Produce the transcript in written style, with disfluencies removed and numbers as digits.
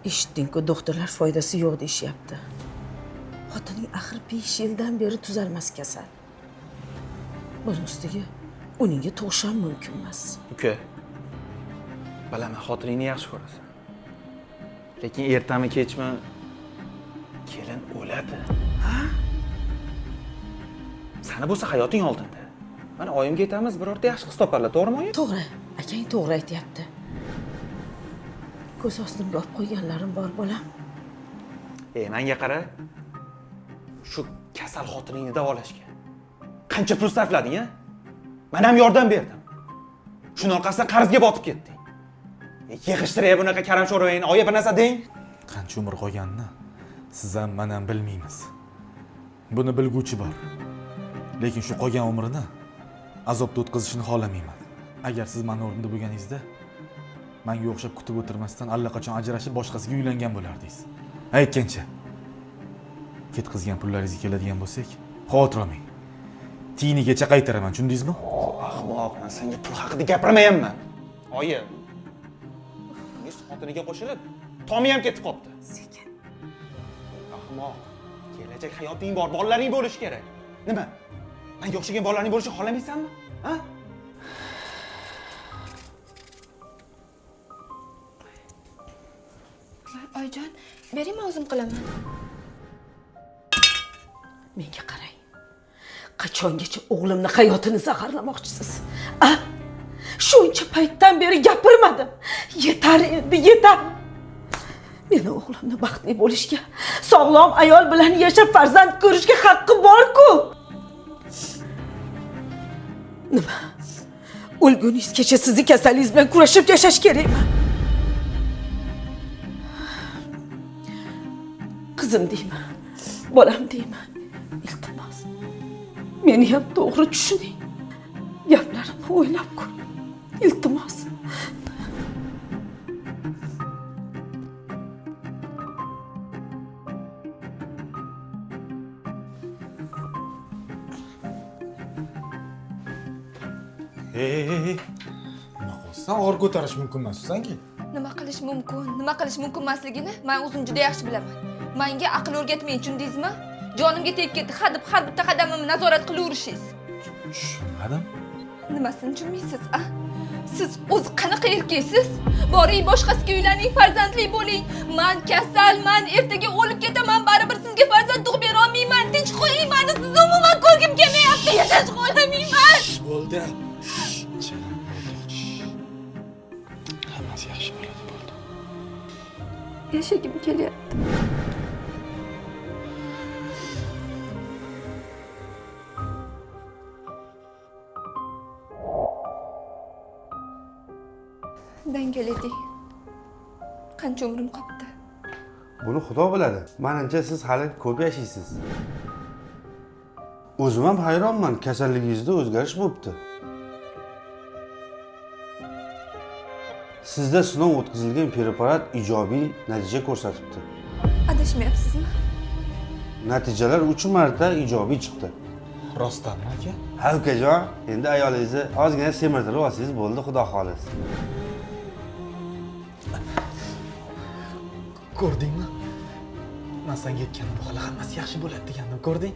Eshitding-ku, doktorlar foydasi yo'q deyishyapti. Xotining axir 5 yildan beri tuzalmas kasal. Buning ustiga uningga tug'ish ham mumkin emas. Uka, bilaman xotiningni yaxshi ko'rasan. Lekin ertami kechmi kelin o'ladi. Ha? Sani bo'lsa hayoting oldinda. Mana oyimga aytamiz, birorta yaxshi qiz toparlar, to'g'rimi oyim? To'g'ri, akang to'g'ri aytyapti. Ko'z ostimga olib qo'yganlarim bor bolam. Menga qara. Shu kasal xotiningni davolashga qancha pul sarflading, a? Men ham yordam berdim. Shuning orqasidan qarzga botib ketding. Yig'ishtirib bunaqa karam sho'rvangni oyi bir narsa deng. Qancha umr qolganini siz ham men ham bilmaymiz. Buni bilguvchi bor. Lekin shu qolgan umrini azobda o'tkazishni xohlamayman. Agar siz men o'rnimda bo'lganingizda menga o'xshab kutib o'tirmasdan allaqachon ajrashib boshqasiga uylangan bo'lardingiz. Aytgancha. Ketkizgan pullaringizga keladigan bo'lsak, xavotir olmang. Tiyinigacha qaytaraman, tushundingizmi? Ahmoq, men senga pul haqida gapirmayapman. Oyi. Nis xotiniga qo'shilib, Tomi ham ketib qopti. Sekin. Ahmoq, kelajak hayoting bor, bolalaring bo'lishi kerak. Nima? Menga o'xshagan bolalaring bo'lishini xohlamaysanmi? Ha? Oyijon, beringmi o'zim qilaman. Menga qarang. Qachongacha o'g'limning hayotini zaharlamoqchisiz? A? Shuncha paytdan beri gapirmadim. Yetar endi, yetar. Meni o'g'limni baxtli bo'lishga, sog'lom ayol bilan yashab farzand ko'rishga haqqi bor-ku. Nima? O'lguningizgacha sizni kasalingiz bilan kurashib yashash kerakmi? Qizim deyman, bolam deyman. Iltimos. Meni ham to'g'ri tushuning. Gaplarimni o'ylab ko'ring. Iltimos. Nima qilsan? Og'ir ko'tarish mumkin emas sanki. Nima qilish mumkin, nima qilish mumkin emasligini men o'zim juda yaxshi bilaman. Menga aql o'rgatmang, tushundingizmi? Jonimga tegib ketdi, hadib har bitta qadamimni nazorat qilaverishingiz. Tushunmadim. Nimasini tushunmaysiz, a? Siz o'zi qanaqa erkaksiz? Boring boshqasiga uylaning, farzandli bo'ling. Men kasalman, ertaga o'lib ketaman, baribir sizga farzand tug'ib bera olmayman. Tinch qo'ying meni, sizni umuman ko'rgim kelmayapti, yashashni xohlamayman. Bo'ldi. Hammasi yaxshi bo'ladi, bo'ldi. Yashagim kelyapti. Dangaleding. Qancha umrim qoldi? Buni Xudo biladi. Menimcha siz hali ko'p yashaysiz. O'zim ham hayronman, kasalligingizda o'zgarish bo'pti. Sizda sinov o'tkazilgan preparat ijobiy natija ko'rsatibdi. Adashmayapsizmi? Natijalar 3 marta ijobiy chiqdi. Rostdanmi aka? Ha ukajon, endi ayolingizni ozgina semirtirib olsangiz bo'ldi, Xudo xolisi. Ko'rdingmi? Men senga aytganim bu hali hammasi yaxshi bo'ladi degandim, ko'rding?